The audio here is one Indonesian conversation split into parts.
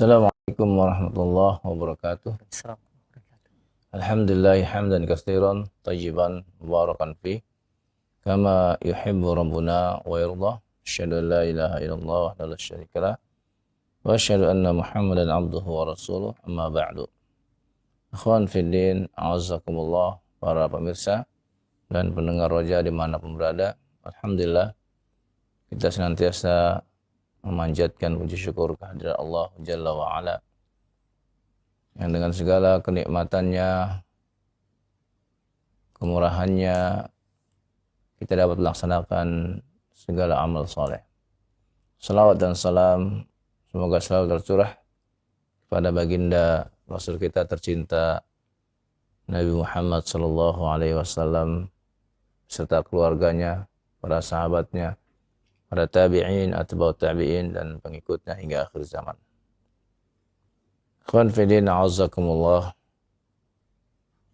Assalamualaikum warahmatullahi wabarakatuh. Assalamualaikum. Alhamdulillahi hamdan katsiran tayyiban mubarakan fi kama yuhibbu rabbuna wa yardah. Asyhadu an la ilaha illallah wa la syarika lah wa asyhadu anna Muhammadan abduhu wa rasuluh. Amma ba'du. Ikhwan fiddin, a'azzakumullah, para pemirsa dan pendengar roja dimanapun berada. Alhamdulillah kita senantiasa memanjatkan puji syukur kehadirat Allah Jalla wa Ala yang dengan segala kenikmatannya, kemurahannya, kita dapat melaksanakan segala amal soleh. Salawat dan salam semoga selalu tercurah kepada baginda Rasul kita tercinta Nabi Muhammad sallallahu alaihi wasallam serta keluarganya, para sahabatnya, para tabi'in, atba'ut tabi'in dan pengikutnya hingga akhir zaman. Ikhwan fillah, a'azzakumullah.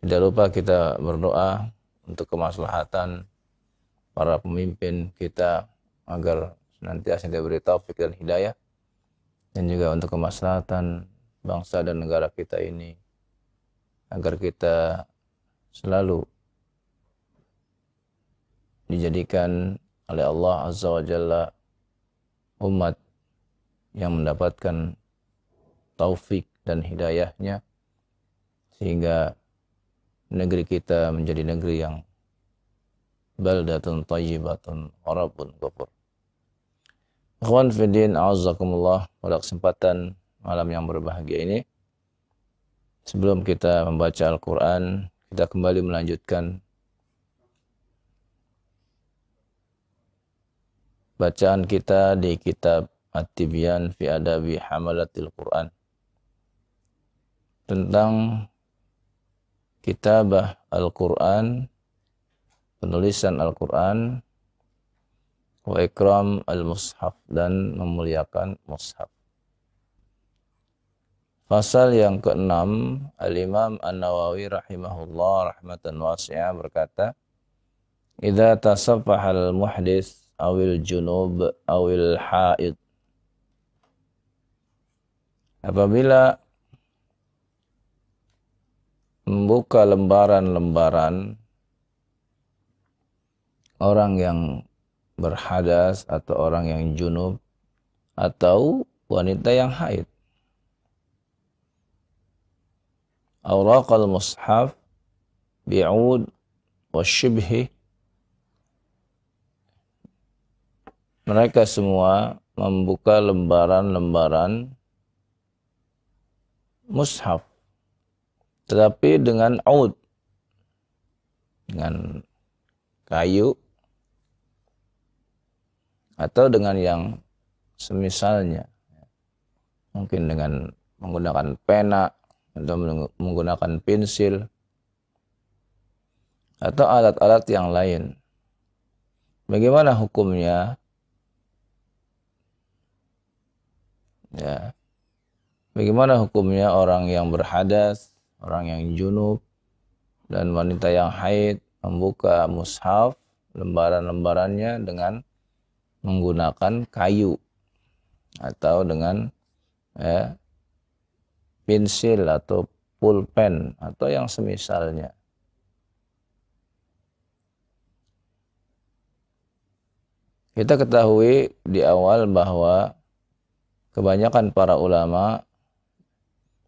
Tidak lupa kita berdoa untuk kemaslahatan para pemimpin kita agar senantiasa diberi taufik dan hidayah, dan juga untuk kemaslahatan bangsa dan negara kita ini agar kita selalu dijadikan oleh Allah Azza wa Jalla umat yang mendapatkan taufik dan hidayahnya sehingga negeri kita menjadi negeri yang baldatun tayyibatun wa rabbun ghafur. Ikhwan fiddin, a'azzakumullah, pada kesempatan malam yang berbahagia ini, sebelum kita membaca Al-Quran, kita kembali melanjutkan bacaan kita di kitab At-Tibyan fi Adabi Hamalatil Quran tentang kitabah Al-Quran, penulisan Al-Quran, wa ikram al-mushaf, dan memuliakan mushaf. Pasal yang ke-6, Al-Imam An-Nawawi rahimahullah rahmatan wasi'ah berkata, idza tasaffaha al-muhdits awil junub awil haid. Apabila membuka lembaran-lembaran orang yang berhadas atau orang yang junub atau wanita yang haid. Awraqal mushaf bi'ud wa syibhi. Mereka semua membuka lembaran-lembaran mushaf, tetapi dengan ud, dengan kayu, atau dengan yang semisalnya. Mungkin dengan menggunakan pena, atau menggunakan pensil, atau alat-alat yang lain. Bagaimana hukumnya? Ya. Bagaimana hukumnya orang yang berhadas, orang yang junub, dan wanita yang haid membuka mushaf, lembaran-lembarannya dengan menggunakan kayu atau dengan pensil atau pulpen atau yang semisalnya. Kita ketahui di awal bahwa kebanyakan para ulama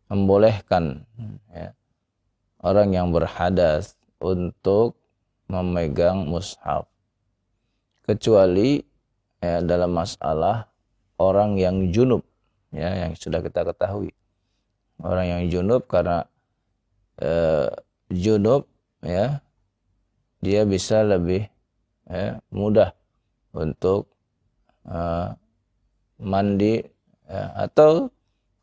membolehkan orang yang berhadas untuk memegang mushaf, kecuali dalam masalah orang yang junub, yang sudah kita ketahui. Orang yang junub karena junub dia bisa lebih mudah untuk mandi. Atau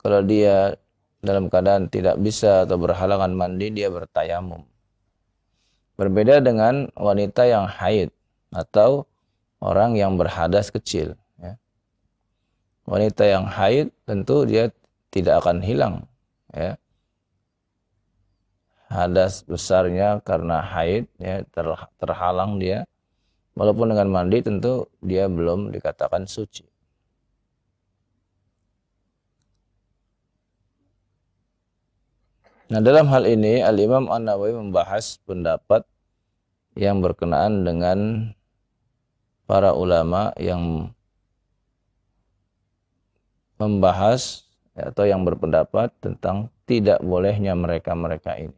kalau dia dalam keadaan tidak bisa atau berhalangan mandi, dia bertayamum. Berbeda dengan wanita yang haid atau orang yang berhadas kecil. Wanita yang haid tentu dia tidak akan hilang hadas besarnya karena haid, terhalang dia. Walaupun dengan mandi tentu dia belum dikatakan suci. Nah, dalam hal ini Al-Imam An-Nawawi membahas pendapat yang berkenaan dengan para ulama yang membahas atau yang berpendapat tentang tidak bolehnya mereka-mereka ini.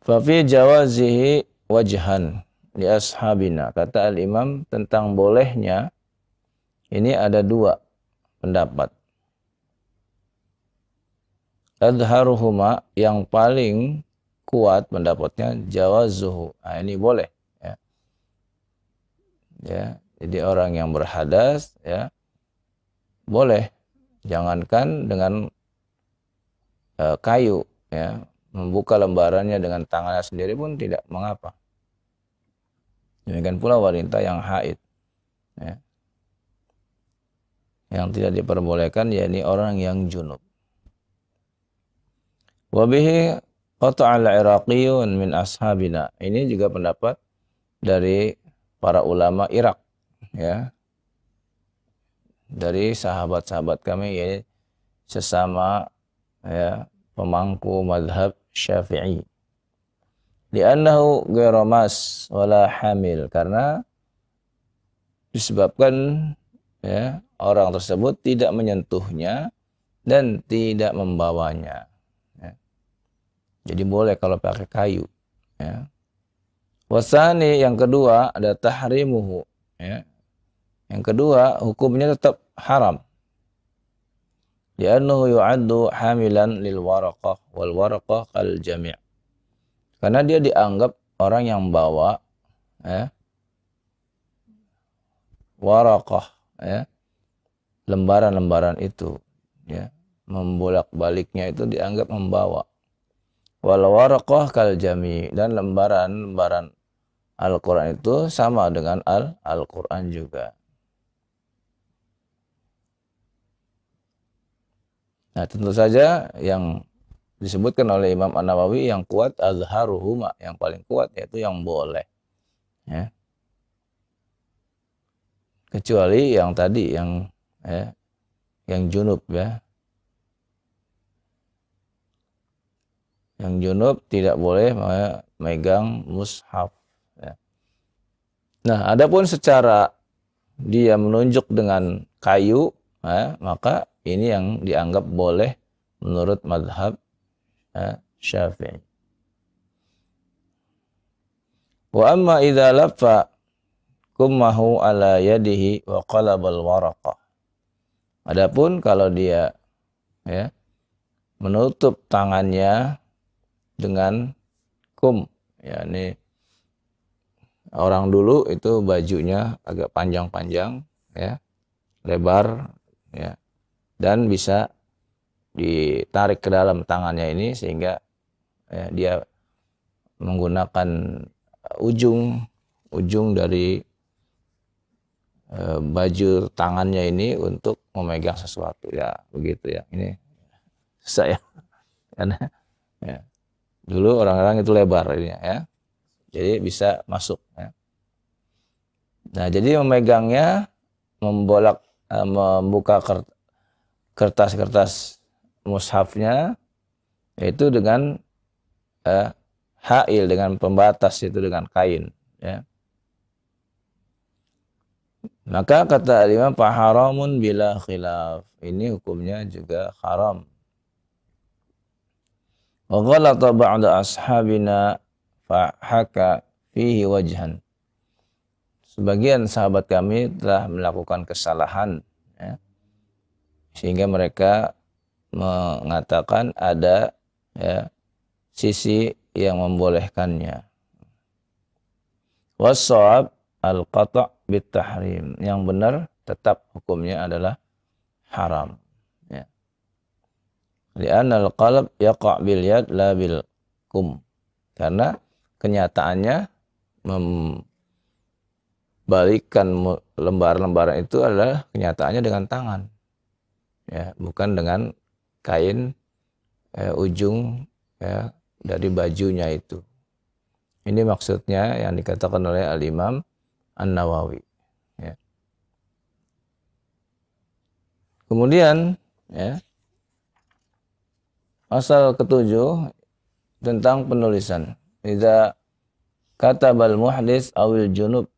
Fa fi jawazihi wajhan li ashabina. Kata Al-Imam tentang bolehnya ini ada dua pendapat. Adharuhuma, yang paling kuat pendapatnya jawazuhu. Nah, ini boleh ya. Ya, jadi orang yang berhadas ya boleh, jangankan dengan kayu ya, membuka lembarannya dengan tangannya sendiri pun tidak mengapa. Demikian pula wanita yang haid ya. Yang tidak diperbolehkan yakni orang yang junub. Wabihi qata'al Iraqiyun min ashabina. Ini juga pendapat dari para ulama Irak ya. Dari sahabat-sahabat kami yaitu sesama ya pemangku mazhab Syafi'i. Li'annahu ghairu mas wala hamil, karena disebabkan ya orang tersebut tidak menyentuhnya dan tidak membawanya. Jadi boleh kalau pakai kayu. Ya. Wasani, yang kedua ada tahrimuhu. Ya. Yang kedua hukumnya tetap haram. Li'annahu yu'addu hamilan lil waraqah wal waraqah kal jami'. Karena dia dianggap orang yang bawa ya, waraqah ya, lembaran-lembaran itu ya, membolak-baliknya itu dianggap membawa. Wal waraqah kal jami', dan lembaran-lembaran Al-Quran itu sama dengan Al-Quran juga. Nah, tentu saja yang disebutkan oleh Imam An-Nawawi yang kuat azharuhuma, yang paling kuat yaitu yang boleh. Ya. Kecuali yang tadi yang ya, yang junub ya. Yang junub tidak boleh memegang mushaf. Ya. Nah, adapun secara dia menunjuk dengan kayu, ya, maka ini yang dianggap boleh menurut mazhab Syafi'i. Wa amma idza laffa kummahu ala yadihi wa qalabal waraqah. Adapun kalau dia ya menutup tangannya dengan kum, yakni orang dulu itu bajunya agak panjang-panjang ya, lebar ya, dan bisa ditarik ke dalam tangannya ini sehingga ya, dia menggunakan ujung dari baju tangannya ini untuk memegang sesuatu ya, begitu ya. Ini susah ya, karena ya, dulu orang-orang itu lebar ini ya, jadi bisa masuk ya. Nah, jadi memegangnya, membuka kertas-kertas mushafnya itu dengan hail, dengan pembatas itu dengan kain ya. Maka kata Imam haramun bila khilaf, ini hukumnya juga haram. Wa ghalata ba'da ashabina fa haka fihi wajhan. Sebagian sahabat kami telah melakukan kesalahan ya, sehingga mereka mengatakan ada ya sisi yang membolehkannya. Was-shawab al-qata' bit-tahrim. Yang benar tetap hukumnya adalah haram. Ya. Li'anna al-qalb yaqa' bil yad la bil kum. Karena kenyataannya membalikkan lembaran-lembaran itu adalah kenyataannya dengan tangan. Ya, bukan dengan kain ujung ya, dari bajunya itu. Ini maksudnya yang dikatakan oleh Al-Imam An-Nawawi. Ya. Kemudian, ya, Masal ketujuh tentang penulisan. Idza katabal muhdis awil junub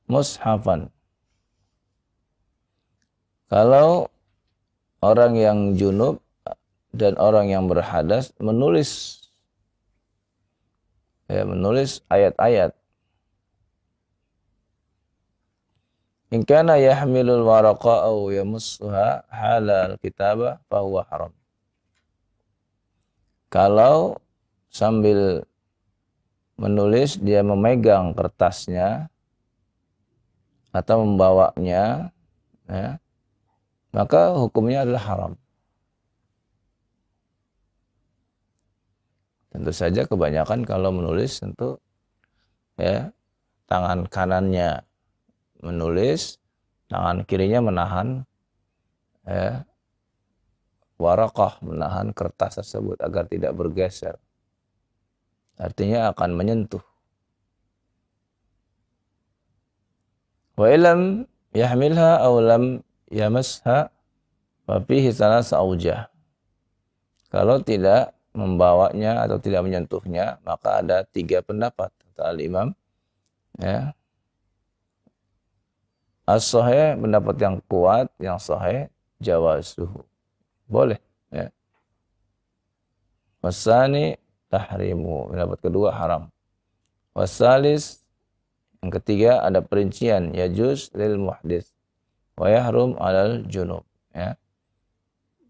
mushafan. Kalau orang yang junub dan orang yang berhadas menulis ayat-ayat. In kana yahmilul waraqa aw yamussuha halal kitaba fa huwa haram. Kalau sambil menulis dia memegang kertasnya atau membawanya, ya, maka hukumnya adalah haram. Tentu saja kebanyakan kalau menulis tentu ya tangan kanannya menulis, tangan kirinya menahan ya, warakah, menahan kertas tersebut agar tidak bergeser. Artinya akan menyentuh. Wa ilam yahmilha aw lam yamasha fa fihi thalatha awjah. Kalau tidak membawanya atau tidak menyentuhnya, maka ada 3 pendapat kata al-Imam. Ya. As-sahih, pendapat yang kuat, yang sahih, jawazuhu. Boleh. Ya. Wasani tahrimu, pendapat kedua haram. Wasalis, yang ketiga ada perincian, yajuz lil muhdis wa yahrum alal junub. Ya.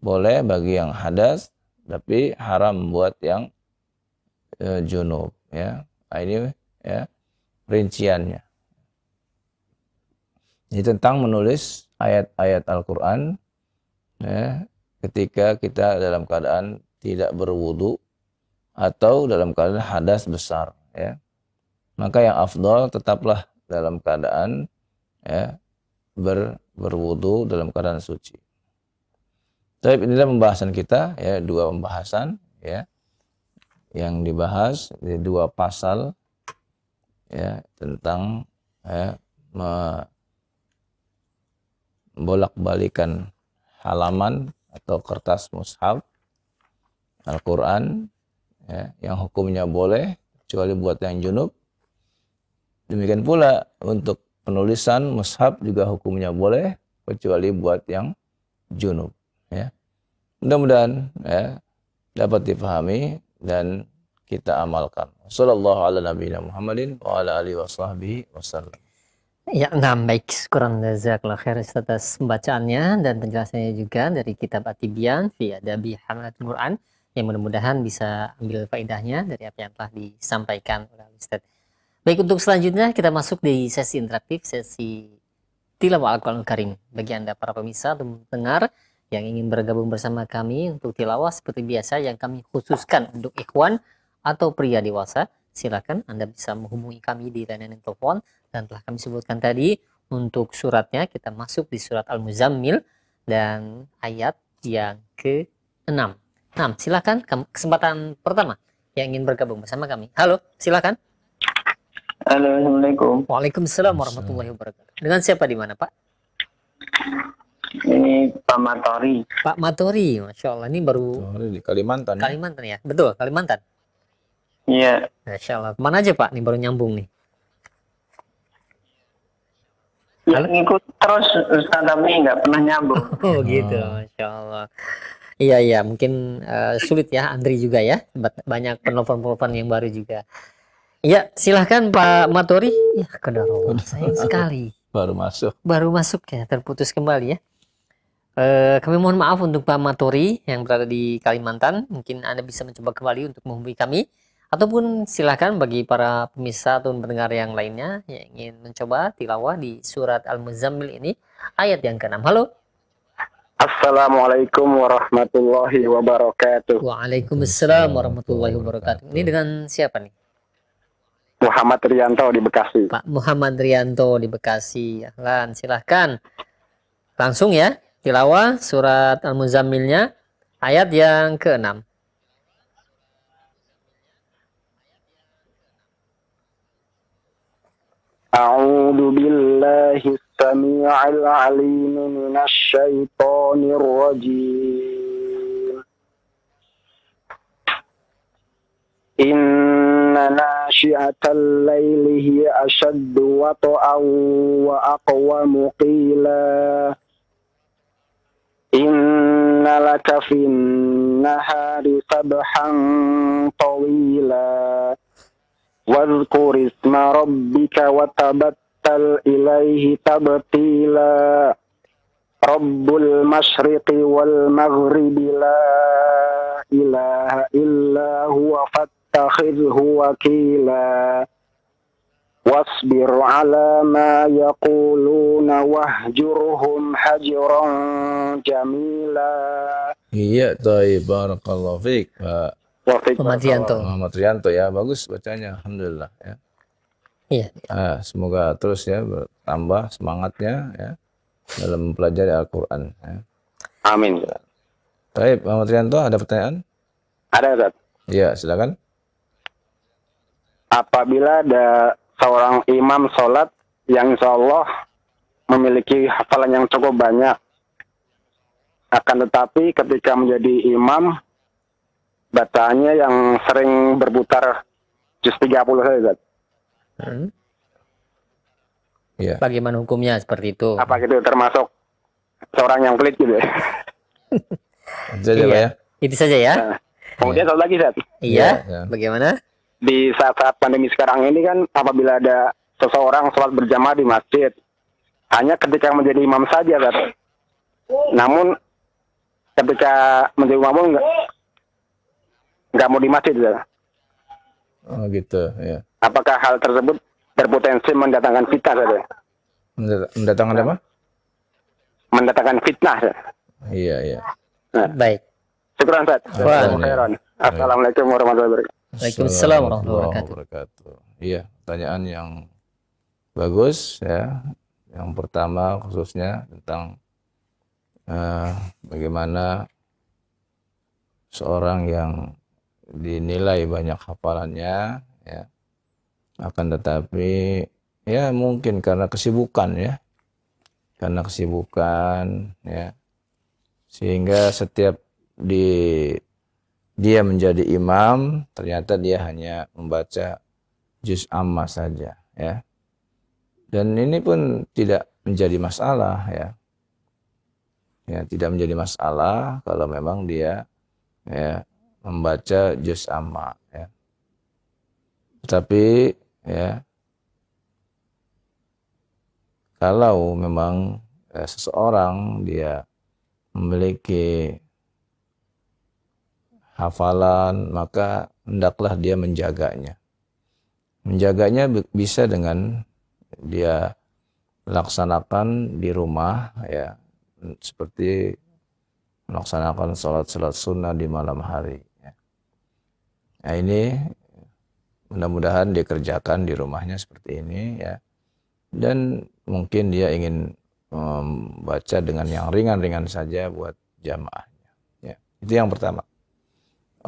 Boleh bagi yang hadas, tapi haram buat yang junub. Ya. Nah, ini ya rinciannya. Ini tentang menulis ayat-ayat Al-Quran ya, ketika kita dalam keadaan tidak berwudu atau dalam keadaan hadas besar. Ya. Maka yang afdal tetaplah dalam keadaan ya, berwudu dalam keadaan suci. Tapi inilah pembahasan kita, ya, 2 pembahasan ya, yang dibahas di 2 pasal ya, tentang ya, bolak-balikan halaman atau kertas mushaf Al-Quran ya, yang hukumnya boleh kecuali buat yang junub. Demikian pula untuk penulisan mushaf juga hukumnya boleh kecuali buat yang junub. Ya. Mudah-mudahan ya, dapat dipahami dan kita amalkan. Sallallahu ala nabiyina Muhammadin wa ala alihi wasallam. Ya, baik. Syukuran jazakallah khair atas pembacaannya dan penjelasannya juga dari kitab At-Tibyan fi Adabi Hamalatul Quran, yang mudah-mudahan bisa ambil faedahnya dari apa yang telah disampaikan oleh Ustaz. Baik, untuk selanjutnya kita masuk di sesi interaktif, sesi tilawah Al-Quranul Karim. Bagi Anda para pemirsa atau pendengar yang ingin bergabung bersama kami untuk tilawah seperti biasa yang kami khususkan untuk ikhwan atau pria dewasa, silakan Anda bisa menghubungi kami di layanan telepon. Dan telah kami sebutkan tadi, untuk suratnya kita masuk di surat Al-Muzammil dan ayat yang ke-6. Nah, silakan kesempatan pertama yang ingin bergabung bersama kami. Halo, silakan. Halo, Assalamualaikum. Waalaikumsalam warahmatullahi wabarakatuh. Dengan siapa di mana, Pak? Ini Pak Matori. Pak Matori, Masya Allah. Ini baru di Kalimantan. Kalimantan ya? Betul, Kalimantan. Iya. Masya Allah. Mana aja Pak? Ini baru nyambung nih. Ya, ngikut terus Ustaz, tapi nggak pernah nyambung. Oh gitu, Masya Allah. Iya, mungkin sulit ya, Andri juga ya. Banyak penelpon-penelpon yang baru juga. Iya, silahkan Pak Matori. Ya, kedarullah, sayang sekali. Baru masuk ya, terputus kembali ya. Kami mohon maaf untuk Pak Matori yang berada di Kalimantan. Mungkin Anda bisa mencoba kembali untuk menghubungi kami. Ataupun silahkan bagi para pemirsa atau pendengar yang lainnya yang ingin mencoba tilawah di surat Al-Muzammil ini, ayat yang ke-6. Halo. Assalamualaikum warahmatullahi wabarakatuh. Waalaikumsalam warahmatullahi wabarakatuh. Ini dengan siapa nih? Muhammad Rianto di Bekasi. Pak Muhammad Rianto di Bekasi. Ahlan, silahkan. Langsung ya, tilawah surat Al-Muzammilnya, ayat yang ke-6. A'udzu billahi as-sami'il 'alim minasy syaithanir rajim. ناشئة الليل هي أشد وطئا وأقوم قيلا إن لك في النهار سبحا طويلا واذكر اسم ربك وتبتل إليه تبتيلا رب المشرق والمغرب لا إله إلا هو فاتخذه وكيلا واصبر على ما يقولون واهجرهم هجرا جميلا. Iya, baik, barakallahu fiik. Pak Muhammad Rianto. Muhammad Rianto ya, bagus bacanya, alhamdulillah ya. Iya. Semoga terus ya bertambah semangatnya ya dalam mempelajari Al-Qur'an ya. Amin. Baik, Muhammad Rianto, ada pertanyaan? Ada, Ustaz. Iya, silakan. Apabila ada seorang imam sholat yang insya Allah memiliki hafalan yang cukup banyak, akan tetapi ketika menjadi imam bacaannya yang sering berputar juz 30 saja, Ustaz. Iya. Bagaimana hukumnya seperti itu? Apa gitu termasuk seorang yang pelit gitu ya? Itu aja, Pak ya. Itu saja ya. Nah, kemudian satu lagi, Ustaz. Iya. Ya. Bagaimana? Di saat-saat pandemi sekarang ini kan apabila ada seseorang sholat berjamaah di masjid, hanya ketika menjadi imam saja, Ustaz. Namun ketika menjadi imam nggak mau di masjid, Ustaz. Oh gitu ya. Apakah hal tersebut berpotensi mendatangkan fitnah, Ustaz? Mendatangkan apa? Mendatangkan fitnah, Ustaz. Iya, iya. Baik. Syukran, Ustaz. Waalaikumsalam. Assalamualaikum warahmatullahi wabarakatuh. Waalaikumsalam warahmatullahi wabarakatuh. Iya, pertanyaan yang bagus ya. Yang pertama khususnya tentang bagaimana seorang yang dinilai banyak hafalannya ya, akan tetapi ya mungkin karena kesibukan ya, ya, sehingga setiap dia menjadi imam ternyata dia hanya membaca juz amma saja ya, dan ini pun tidak menjadi masalah ya, tidak menjadi masalah kalau memang dia ya membaca juz amma ya. Tetapi ya kalau memang seseorang dia memiliki hafalan, maka hendaklah dia menjaganya. Menjaganya bisa dengan dia laksanakan di rumah ya, seperti melaksanakan sholat sunnah di malam hari. Nah ini mudah-mudahan dikerjakan di rumahnya seperti ini ya. Dan mungkin dia ingin membaca dengan yang ringan-ringan saja buat jamaahnya. Ya. Itu yang pertama.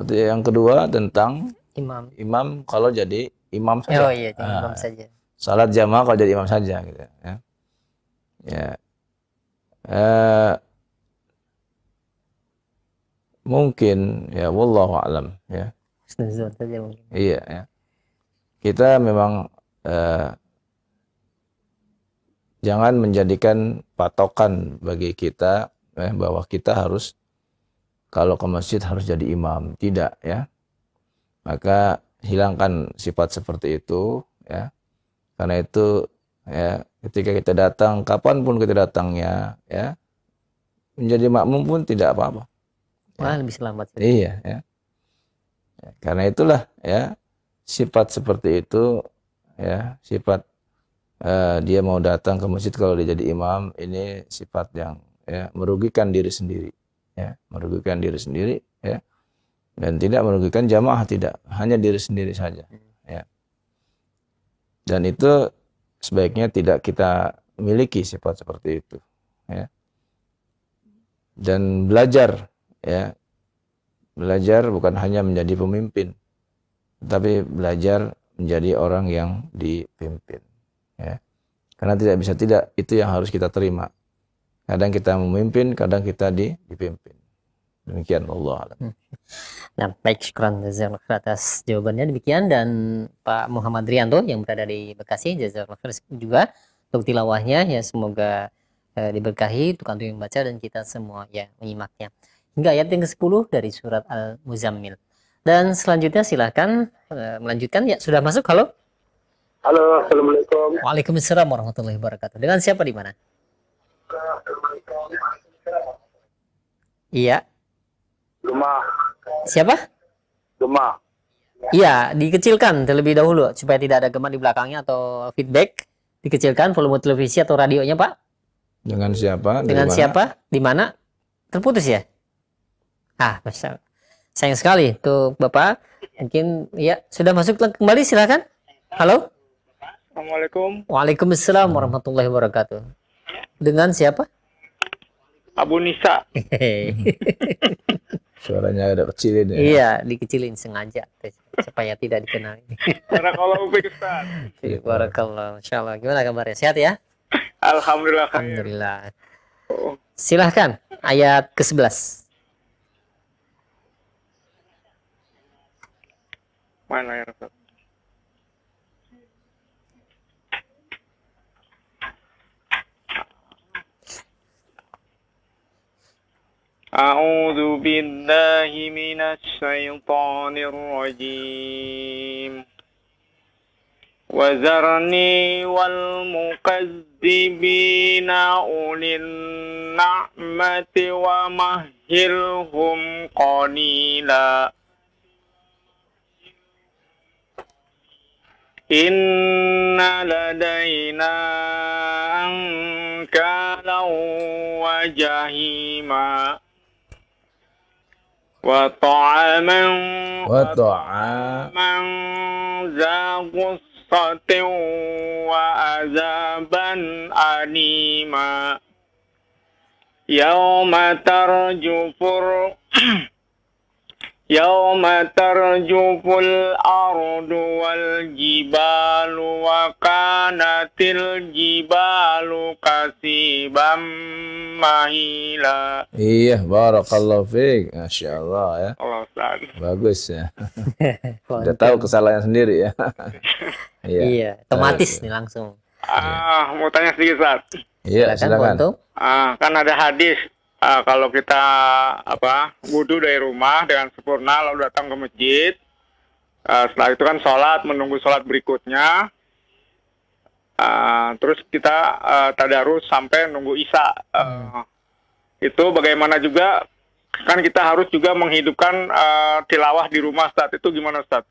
Yang kedua tentang imam kalau jadi imam saja. Oh iya, imam saja. Salat jamaah kalau jadi imam saja gitu ya. Ya. Mungkin ya wallahu alam ya. Saja mungkin. Iya ya. Kita memang jangan menjadikan patokan bagi kita bahwa kita harus kalau ke masjid harus jadi imam, tidak ya. Maka hilangkan sifat seperti itu ya. Karena itu ya, ketika kita datang kapanpun kita datangnya ya, menjadi makmum pun tidak apa-apa. Wah, lebih selamat. Iya ya. Karena itulah ya, sifat seperti itu ya, sifat dia mau datang ke masjid kalau dia jadi imam, ini sifat yang ya merugikan diri sendiri ya, merugikan diri sendiri ya, dan tidak merugikan jamaah, tidak, hanya diri sendiri saja ya. Dan itu sebaiknya tidak kita miliki sifat seperti itu ya. Dan belajar ya, belajar bukan hanya menjadi pemimpin, tapi belajar menjadi orang yang dipimpin ya. Karena tidak bisa tidak, itu yang harus kita terima. Kadang kita memimpin, kadang kita dipimpin Demikian Allah alam. Nah, baik, syukran jazakallahu khair atas jawabannya demikian, dan Pak Muhammad Rianto yang berada di Bekasi, jazakallahu khair juga untuk tilawahnya ya, semoga diberkahi untuk antum yang membaca dan kita semua ya menyimaknya. Hingga ayat yang ke-10 dari surat Al-Muzammil. Dan selanjutnya silahkan melanjutkan ya, sudah masuk. Halo. Halo, assalamualaikum. Waalaikumsalam warahmatullahi wabarakatuh. Dengan siapa di mana? Iya. Gemah, Siapa? gemah. Iya, dikecilkan terlebih dahulu supaya tidak ada gema di belakangnya atau feedback. Dikecilkan volume televisi atau radionya, Pak. Dengan siapa? Dari Dengan mana? siapa? Di mana? Terputus ya? Masya Allah. Sayang sekali tuh Bapak. Mungkin ya sudah masuk kembali, silakan. Halo. Assalamualaikum, Waalaikumsalam warahmatullahi wabarakatuh. Dengan siapa? Abu Nisa. Suaranya agak kecilin ya. Iya, dikecilin sengaja supaya tidak dikenal. Barakallahu fiik, Ustaz. Barakallah. Insyaallah. Gimana kabarnya? Sehat ya? Alhamdulillah khair. Alhamdulillah. Silahkan ayat ke-11. Mana ya, Ustaz? A'udzu billahi minasy syaithanir rajim. وذرني والمكذبين أولي النعمة ومهلهم قليلا إن لدينا أنكالا وجحيما وطعاما ذا غصة وعذابا أليما يوم ترجف الأرض والجبال وكانت الجبال كثيبا مهيلا. Iya, barakallahu fiik. Masya Allah ya. Allah Ustaz. Bagus ya. Udah tahu kesalahannya sendiri ya. Iya, otomatis nih langsung. Mau tanya sedikit, Ustaz. Iya, silakan. Silakan. Kan ada hadis kalau kita wudu dari rumah dengan sempurna lalu datang ke masjid, setelah itu kan sholat, menunggu sholat berikutnya, terus kita tadarus sampai nunggu isya. Itu bagaimana juga kan kita harus juga menghidupkan tilawah di rumah, Ustaz. Itu gimana, Ustaz?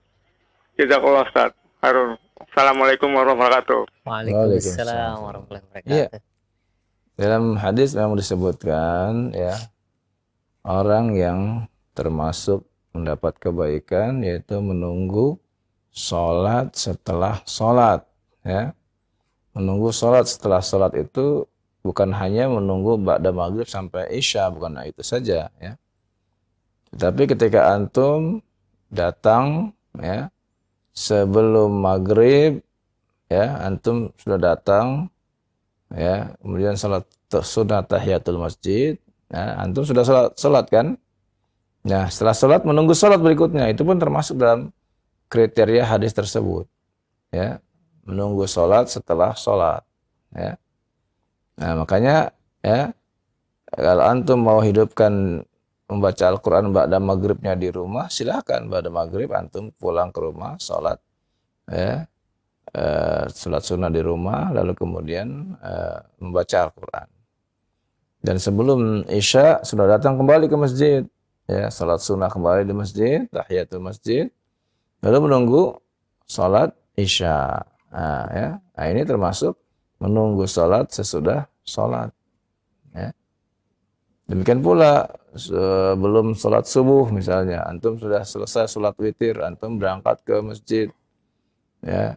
Jazakallah, Ustaz. Harun. Assalamualaikum warahmatullahi wabarakatuh. Waalaikumsalam warahmatullahi wabarakatuh. Iya. Dalam hadis memang disebutkan ya, orang yang termasuk mendapat kebaikan yaitu menunggu sholat setelah sholat ya. Menunggu sholat setelah sholat itu bukan hanya menunggu ba'da maghrib sampai isya, bukan itu saja ya. Tetapi ketika antum datang ya sebelum maghrib ya, antum sudah datang ya, kemudian salat sunat tahiyatul masjid, ya, antum sudah salat kan? Nah, setelah salat menunggu salat berikutnya, itu pun termasuk dalam kriteria hadis tersebut. Ya, menunggu salat setelah salat, ya. Nah, makanya ya, kalau antum mau hidupkan membaca Al-Qur'an ba'da maghribnya di rumah, silahkan ba'da maghrib antum pulang ke rumah, salat ya. Salat sunnah di rumah, lalu kemudian membaca Al-Quran. Dan sebelum isya sudah datang kembali ke masjid, ya, salat sunnah kembali di masjid, tahiyatul masjid, lalu menunggu salat isya. Nah, ini termasuk menunggu salat sesudah salat. Ya. Demikian pula sebelum salat subuh misalnya, antum sudah selesai salat witir, antum berangkat ke masjid, ya.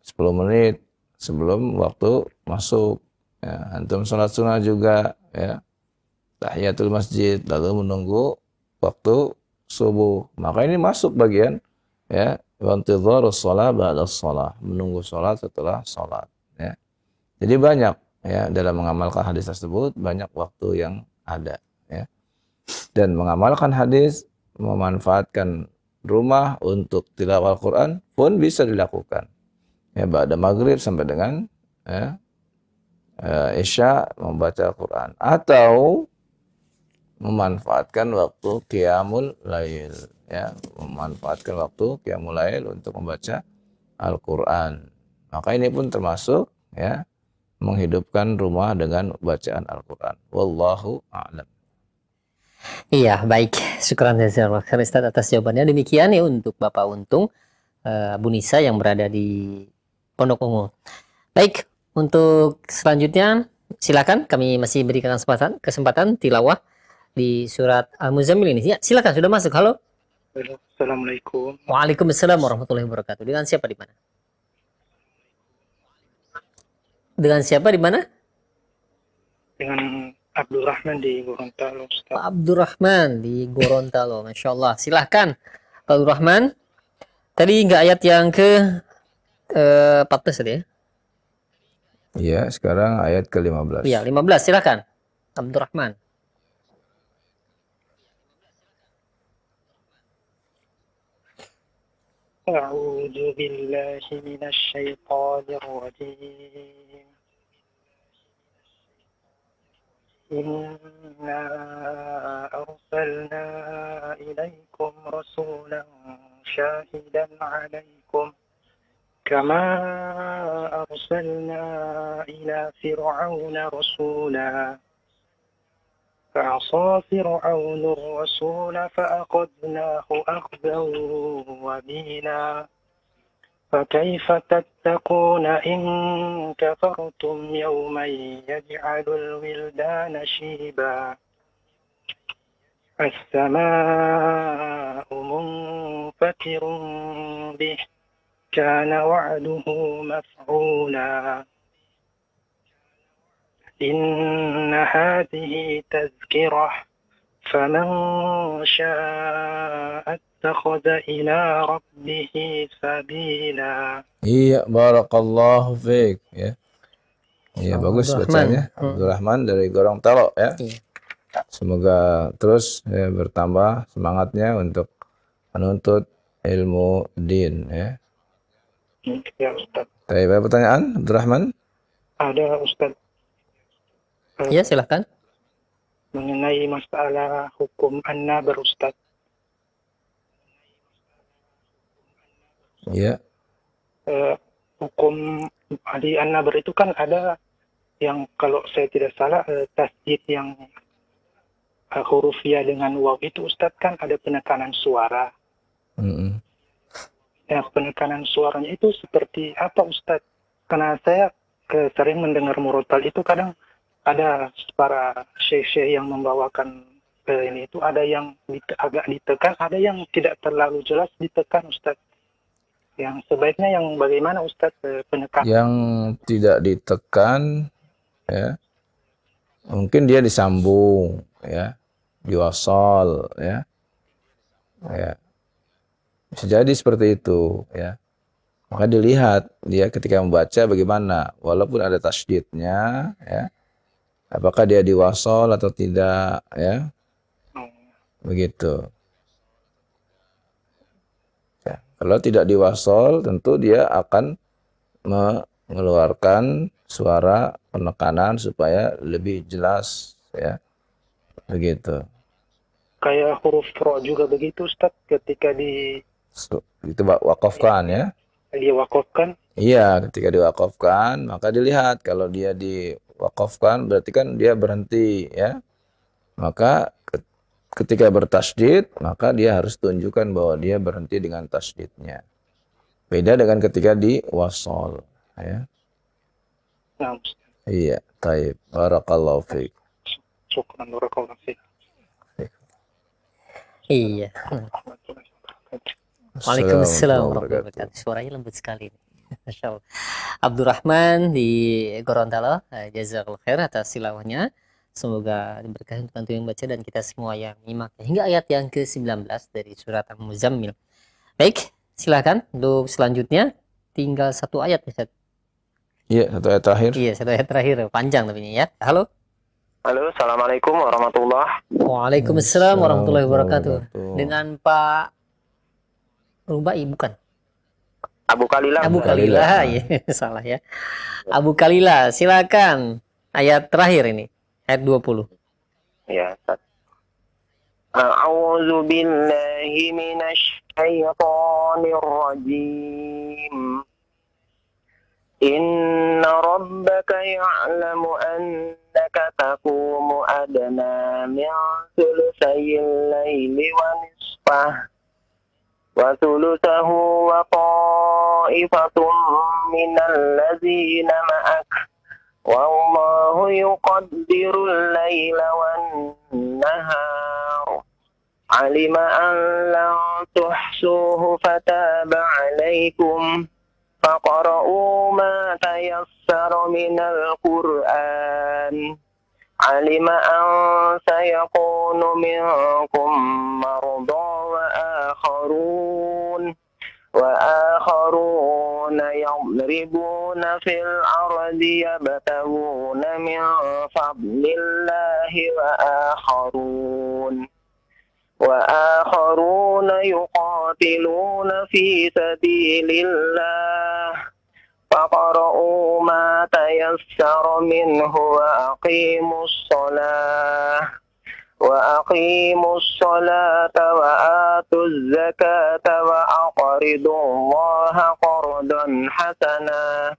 10 menit sebelum waktu masuk ya, antum sholat sunnah juga ya, tahiyatul masjid, lalu menunggu waktu subuh, maka ini masuk bagian ya, wantidharus shalah ba'da shalah, menunggu sholat setelah sholat ya. Jadi banyak ya dalam mengamalkan hadis tersebut, banyak waktu yang ada ya. dan mengamalkan hadis, memanfaatkan rumah untuk tilawah Al-Quran pun bisa dilakukan. Ya, ba'da maghrib sampai dengan Isya membaca Al-Quran, atau memanfaatkan waktu qiyamul lail, ya, memanfaatkan waktu qiyamul lail untuk membaca Al-Quran. Maka ini pun termasuk, ya, menghidupkan rumah dengan bacaan Al-Quran. Wallahu a'lam. Iya, baik. Syukran jazakallahu khair Ustaz atas jawabannya. Demikian ya untuk Bapak Untung, Bu Nisa yang berada di Pondok Ungu. Baik, untuk selanjutnya silakan kami masih berikan kesempatan tilawah di surat Al-Muzammil ini. Ya, silakan sudah masuk. Halo. Assalamualaikum. Waalaikumsalam warahmatullahi wabarakatuh. Dengan siapa di mana? Dengan siapa di mana? Dengan Abdurrahman di Gorontalo, Ustaz. Pak Abdurrahman di Gorontalo. Masya Allah. Silahkan Pak Abdurrahman. Tadi nggak ayat yang ke 14 tadi ya? Iya, sekarang ayat ke-15. Iya, 15. Silahkan Abdurrahman. A'udzu billahi minasy syaithanir rajim. Inna arsalna ilaikum rasulan syahidan 'alaikum kama arsalna ila fir'auna rasula فعصى فرعون الرسول فأخذناه أخذا وبيلا فكيف تتقون إن كفرتم يوما يجعل الولدان شيبا السماء منفطر به كان وعده مفعولا إن هذه تذكرة فمن شاء اتخذ إلى ربه سبيلا. Iya, barakallahu fiik, ya. Iya, bagus bacanya. Abdurrahman dari Gorontalo, ya. Iya. Semoga terus, ya, bertambah semangatnya untuk menuntut ilmu din, ya. Ya Ustaz. Ada pertanyaan, Abdurrahman? Ada Ustaz. Ya, silahkan. Mengenai masalah hukum an-nabar Ustaz. Iya. Hukum di an-nabar itu kan ada yang kalau saya tidak salah tasdid yang huruf ya dengan waw itu Ustaz kan ada penekanan suara. Ya, penekanan suaranya itu seperti apa Ustaz? Karena saya sering mendengar murotal itu kadang ada para syekh-syekh yang membawakan ini itu ada yang agak ditekan, ada yang tidak terlalu jelas ditekan Ustaz. Yang sebaiknya yang bagaimana Ustaz penekanan? Yang tidak ditekan, ya, mungkin dia disambung, ya, diwasal, ya, ya, bisa jadi seperti itu, ya. Maka dilihat dia ketika membaca bagaimana, walaupun ada tasydidnya, ya, apakah dia diwasal atau tidak, ya, begitu. Ya, kalau tidak diwasal, tentu dia akan mengeluarkan suara penekanan supaya lebih jelas, ya, begitu. Kayak huruf ro juga begitu Ustaz ketika Itu wakafkan, ya. Diwakafkan. Iya, ketika diwakafkan maka dilihat kalau dia diwakafkan berarti kan dia berhenti, ya. Maka ketika bertasydid maka dia harus tunjukkan bahwa dia berhenti dengan tasydidnya. Beda dengan ketika diwasal, ya. Nah, Iya, taib. Barakallahu fiik. syukran barakallahu fiik. Iya. Waalaikumsalam warahmatullahi wabarakatuh. Suaranya lembut sekali. Masya Allah. Abdurrahman di Gorontalo, jazakallahu khair atas tilawahnya. Semoga diberkahi untuk antum yang baca dan kita semua yang menyimak hingga ayat yang ke-19 dari surat Al-Muzammil. Baik, silakan untuk selanjutnya tinggal satu ayat ya, Ustaz. Iya, satu ayat terakhir. Iya, satu ayat terakhir. Panjang tapi ini ya. Halo. Halo, assalamualaikum warahmatullah. Waalaikumsalam warahmatullahi wabarakatuh. Wabarakatuh. Dengan Pak Rubai bukan? Abu Kalila. Abu Kalila. Kalila, ya salah ya. Abu Kalila, silakan. Ayat terakhir ini, ayat 20. Ya, Ustaz. A'udzu billahi minasy syaithanir rajim. Inna rabbaka ya'lamu annaka taqumu adna min thulutsayil laili wa nisfah wa thulutsahu wa ta'ifatun minal ladzina ma'ak wallahu yuqaddirul laila wan nahar alima an la tuhsuhu fataba 'alaikum faqra'u ma tayassara minal Qur'an alima an sayakunu minkum marda wa akharuna yadribuna fil ardi yabtaguna min fadlillahi wa akharuna yuqatiluna fi sabilillah faqra'u ma tayassara minhu wa aqimus salata wa atuz zakata wa aqridullaha qardan hasana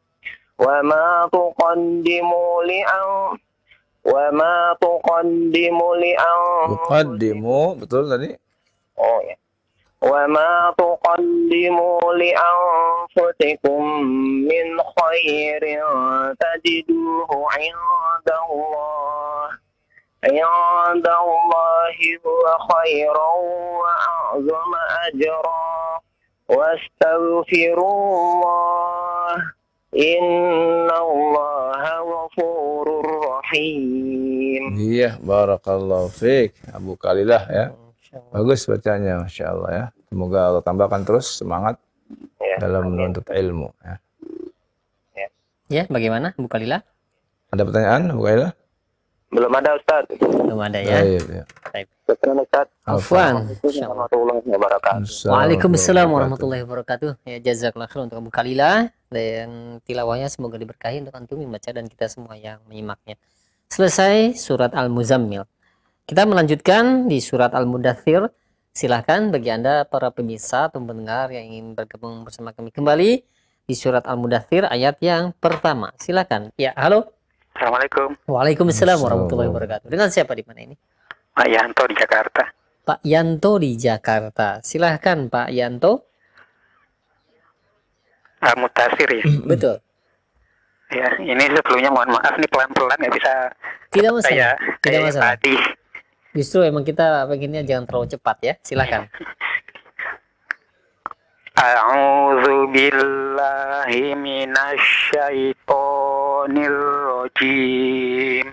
wa ma tuqaddimu Tuqaddimu, betul tadi? Oh ya. Wa ma tuqaddimu li anfusikum min khairin tajiduhu 'indallahi huwa khairan wa a'zama ajran wastaghfirullah innallaha ghafurur rahim. Iya, barakallahu fiik. Abu Kalilah ya. Bagus bacanya, Masya Allah ya. Semoga Allah tambahkan terus semangat dalam menuntut ilmu ya. Ya, bagaimana Abu Kalila? Ada pertanyaan, Abu Kalilah? Belum ada, Ustaz. Belum ada ya. Baik, ya. Baik. Syukran, Ustaz. Afwan. Warahmatullahi wabarakatuh. Waalaikumsalam warahmatullahi wabarakatuh. Ya, jazakallah khair untuk Abu Kalila, dan tilawahnya semoga diberkahi untuk antum yang membaca dan kita semua yang menyimaknya. Selesai surat Al-Muzammil. Kita melanjutkan di surat Al-Mudaththir. Silahkan bagi Anda para pemirsa atau pendengar yang ingin bergabung bersama kami kembali di surat Al-Mudaththir ayat yang pertama. Silakan. Ya, halo. Assalamualaikum. Waalaikumsalam warahmatullahi wabarakatuh. Dengan siapa di mana ini? Pak Yanto di Jakarta. Pak Yanto di Jakarta. Silahkan Pak Yanto. Mutasir ya. Betul. Ya, ini sebelumnya mohon maaf nih pelan-pelan nggak bisa. Tidak masalah. Saya Tidak kayak masalah. tadi. Justru emang kita pengennya jangan terlalu cepat ya. Silakan. A'udzu billahi minasy syaithanir rajim.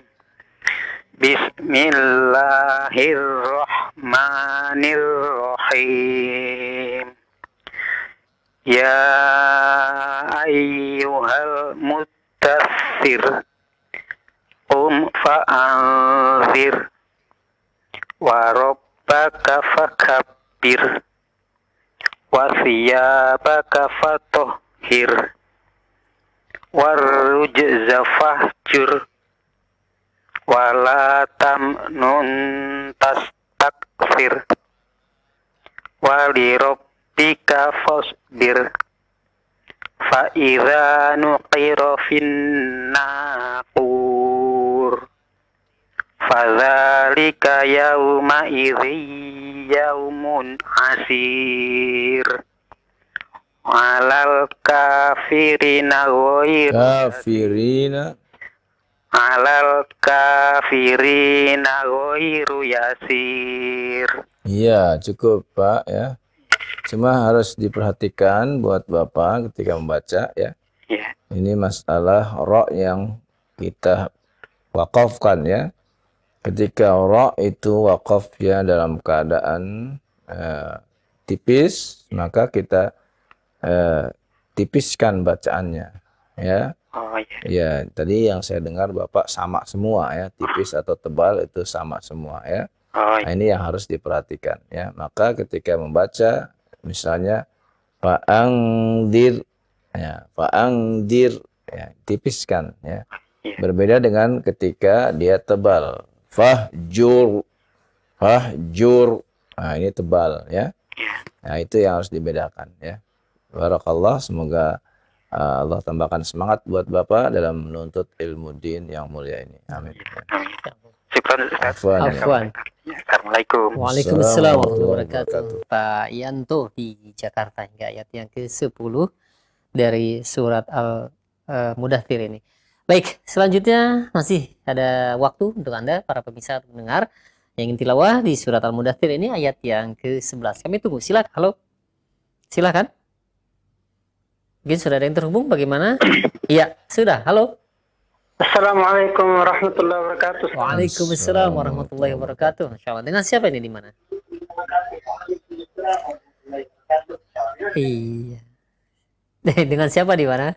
Bismillahirrahmanirrahim. Ya ayyuhal mudaththir qum fa'anzir wa rabbaka fakabbir wa thiyabaka fatahhir warujza fahjur wala tamnun tastakthir wali rabbika fasbir fa idza nuqira fin naqur fadzalika yauma idzi yaumun asir alal kafirina ghairu yasir. Iya, cukup Pak ya. Cuma harus diperhatikan buat Bapak ketika membaca ya. Ya. Ini masalah ra yang kita wakafkan ya. Ketika ra itu wakaf ya dalam keadaan tipis, maka kita tipiskan bacaannya ya. Oh iya. Ya, tadi yang saya dengar Bapak sama semua ya, tipis atau tebal itu sama semua ya. Oh Nah, ini yang harus diperhatikan ya. Maka ketika membaca misalnya fa'angdir ya, fa'angdir ya, tipiskan ya. iya. Berbeda dengan ketika dia tebal. Fahjur, fahjur. Nah, ini tebal ya. Iya. Nah, itu yang harus dibedakan ya. Barakallah, semoga Allah tambahkan semangat buat Bapak dalam menuntut ilmu din yang mulia ini. Amin. Amin. Syukran Ustaz. Afwan. Afwan. Assalamualaikum. Waalaikumsalam warahmatullahi warahmatullahi wabarakatuh. Pak Yanto di Jakarta hingga ayat yang ke-10 dari surat Al-Mudaththir ini. Baik, selanjutnya masih ada waktu untuk Anda para pemirsa pendengar yang ingin tilawah di surat Al-Mudaththir ini ayat yang ke-11. Kami tunggu. Silakan. Halo. Silakan. Mungkin sudah ada yang terhubung, bagaimana? Iya, sudah. Halo. Assalamualaikum warahmatullahi wabarakatuh. Waalaikumsalam warahmatullahi wabarakatuh. Masya Allah. Dengan siapa ini di mana? Iya. Dengan siapa di mana?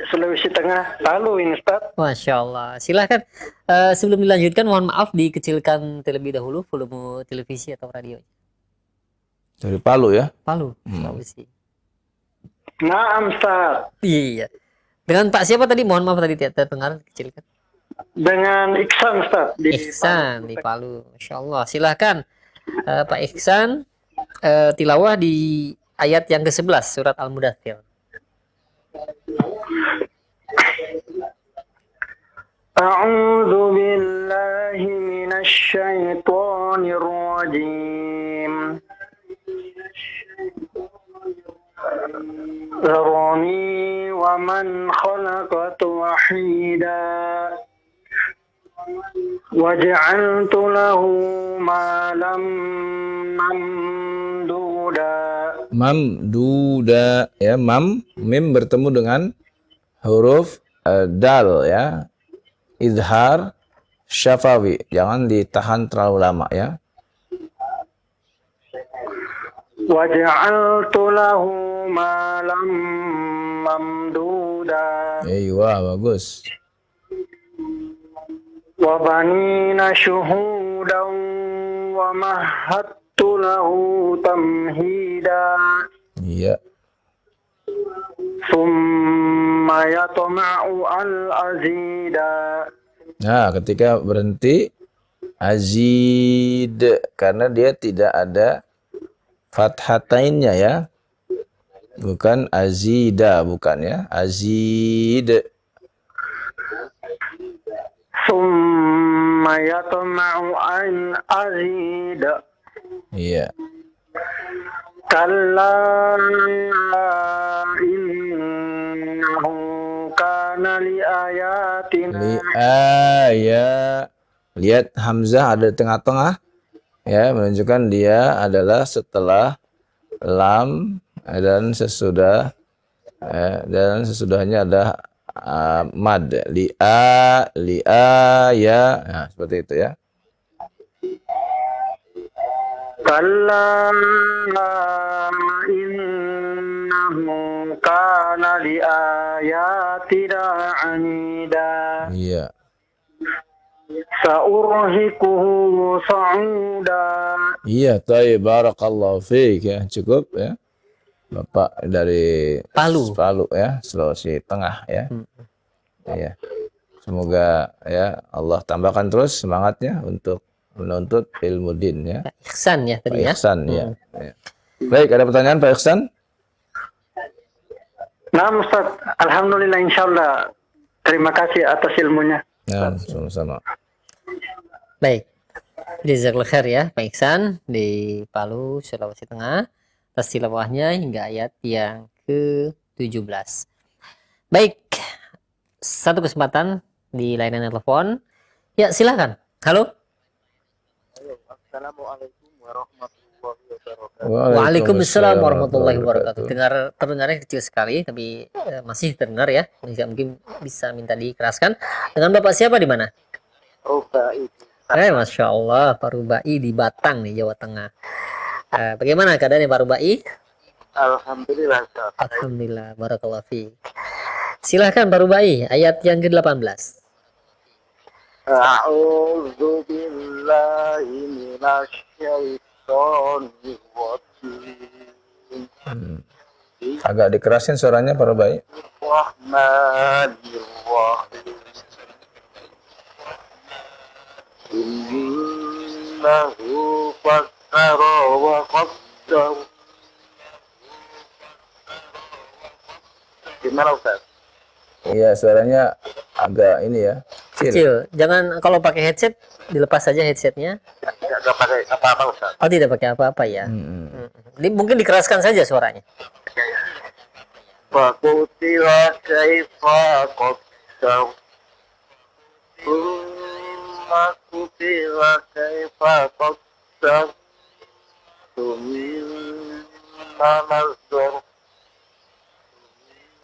Sulawesi Tengah, Palu ini Ustaz. Masya Allah. Silahkan. Sebelum dilanjutkan, mohon maaf dikecilkan terlebih dahulu volume televisi atau radio. Dari Palu ya. Palu, Sulawesi. Naam Ustaz. Iya. Dengan Pak siapa tadi? Mohon maaf tadi tidak terdengar, kecilkan. Dengan Iksan Ustaz di Ihsan di Palu. Masya Allah. Silahkan Pak Ihsan tilawah di ayat yang ke-11 surat Al-Mudaththir. A'udzu billahi minasy syaithanir rajim. ذرني ومن خلقت وحيدا وجعلت له مالا ممدودا. Mamduda ya, mim bertemu dengan huruf dal ya. Idhar syafawi, jangan ditahan terlalu lama ya. وجعلت له مالا ممدودا. Iya, bagus. وبنين شهودا ومهدت له تمهيدا. Iya. ثم يطمع أن أزيد. Nah, ketika berhenti azid karena dia tidak ada fathatainnya ya. Bukan azida, bukan ya. Azid. ثم يطمع أن أزيد. Iya. كلا إنه كان لآياتنا. Lihat hamzah ada di tengah-tengah ya, menunjukkan dia adalah setelah lam dan sesudahnya ada mad. Li'a ya. Nah, seperti itu ya. كلا إنه كان لآياتنا عنيدا. Iya. سأرهقه صعودا. Iya, tayyib, barakallahu fiik ya. Cukup ya. Bapak dari Palu ya, Sulawesi Tengah ya. Iya. Semoga ya Allah tambahkan terus semangatnya untuk menuntut ilmu din ya. Pak Ihsan ya tadi Pak ya. Ihsan ya. Ya. Baik, ada pertanyaan Pak Ihsan? Nah Ustaz, Alhamdulillah insyaallah. Terima kasih atas ilmunya. Ya, sama-sama. Baik. Jazakallah khair ya Pak Ihsan di Palu, Sulawesi Tengah atas tilawahnya hingga ayat yang ke-17. Baik. Satu kesempatan di layanan telepon. Ya, silakan. Halo. Assalamualaikum warahmatullahi wabarakatuh. Waalaikumsalam warahmatullahi wabarakatuh. Terdengarnya kecil sekali, tapi masih terdengar ya. Mungkin bisa minta dikeraskan. Dengan Bapak siapa di mana? Rubai. Masya Allah, Pak Rubai di Batang nih, Jawa Tengah. Bagaimana keadaannya Pak Rubai? Alhamdulillah. Alhamdulillah, barakallahu fiik. Silahkan Pak Rubai, ayat yang ke-18. A'udzu billahi minasy syaithanir rajim. Agak dikerasin suaranya Pak Rubai. Rahmanirrahim. Innahu fakkara wa qaddar. Gimana Ustaz? Iya, suaranya agak ini ya, kecil. Kecil. Jangan kalau pakai headset dilepas saja headsetnya. Enggak pakai apa-apa Ustaz. Oh, tidak pakai apa-apa ya. Mungkin dikeraskan saja suaranya. Fakutila kaifa qaddar. Summa kutila kaifa qaddar. Summa nazar.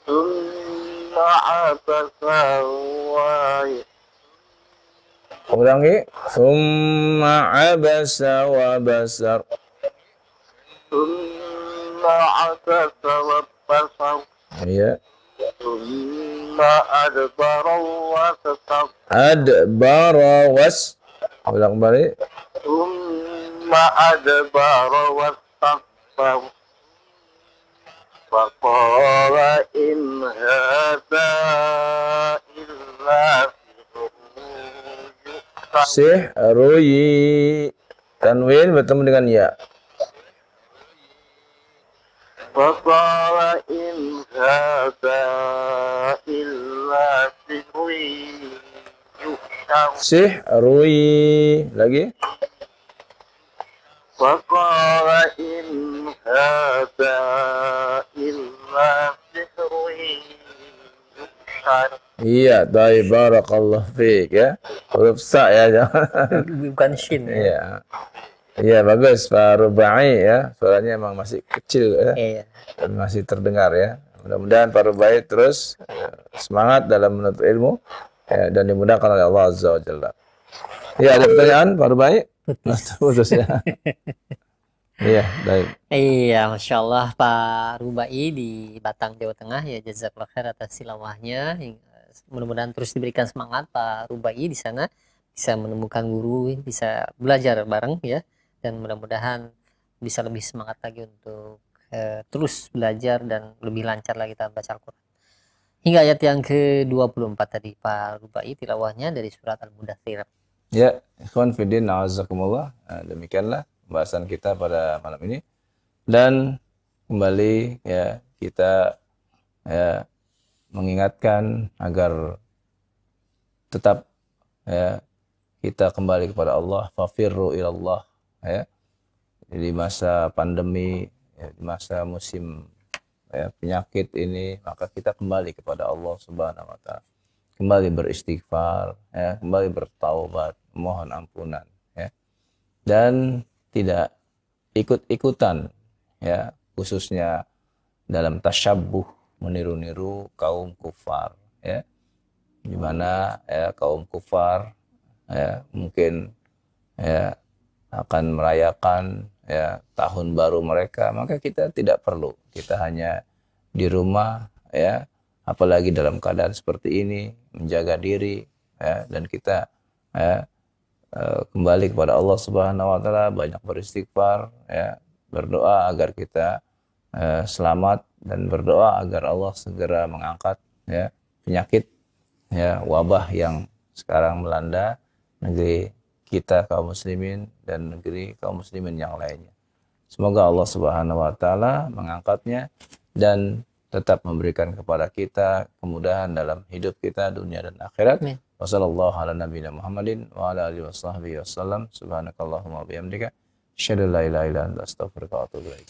Summa abasa wa Ulangi. Summa abasa wa basar. Summa abasa wa basar. Iya. Summa adbara wa tasab. Adbara was. Ulang kembali. Summa adbara wa tasab. Faqala in hadha illa Sihruyi. Tanwin bertemu dengan ya. Faqala in hadha illa Sihruyi. Lagi. Faqala in hadha illa sihrun yu'thar. Iya, baik, barakallah fiik ya. Huruf sa ya, jangan. Bukan shin. Iya. Iya, bagus Pak Rubai ya. Suaranya emang masih kecil ya. Iya. Dan masih terdengar ya. Mudah-mudahan Pak Rubai terus semangat dalam menuntut ilmu ya, dan dimudahkan oleh Allah Azza wa Jalla. Iya, ada pertanyaan Pak Rubai? Putus ya. Iya, baik. Iya, Masya Allah Pak Rubai di Batang, Jawa Tengah ya, jazakallah khair atas tilawahnya. Mudah-mudahan terus diberikan semangat Pak Rubai di sana, bisa menemukan guru, bisa belajar bareng ya, dan mudah-mudahan bisa lebih semangat lagi untuk terus belajar dan lebih lancar lagi dalam baca Al-Quran. Hingga ayat yang ke-24 tadi Pak Rubai tilawahnya dari surat Al-Mudaththir. Ya, ikhwan fiddin, a'azakumullah. Demikianlah pembahasan kita pada malam ini. Dan kembali ya kita ya mengingatkan agar tetap ya kita kembali kepada Allah, fafirru ilallah ya. Di masa pandemi, ya, di masa musim ya, penyakit ini, maka kita kembali kepada Allah Subhanahu wa taala. Kembali beristighfar ya, kembali bertaubat, mohon ampunan ya. Dan tidak ikut-ikutan ya, khususnya dalam tasyabbuh, meniru-niru kaum kufar ya, di mana ya kaum kufar ya mungkin ya akan merayakan ya tahun baru mereka, maka kita tidak perlu, kita hanya di rumah ya, apalagi dalam keadaan seperti ini, menjaga diri ya, dan kita ya kembali kepada Allah Subhanahu wa taala, banyak beristighfar ya, berdoa agar kita selamat, dan berdoa agar Allah segera mengangkat ya penyakit ya, wabah yang sekarang melanda negeri kita kaum muslimin dan negeri kaum muslimin yang lainnya. Semoga Allah Subhanahu wa taala mengangkatnya dan tetap memberikan kepada kita kemudahan dalam hidup kita dunia dan akhirat. Wassallallahu ala nabiyina Muhammadin wa ala alihi washabbihi wasallam. Subhanakallahumma wa bihamdika asyhadu an la ilaha illa anta astaghfiruka wa atubu ilaik.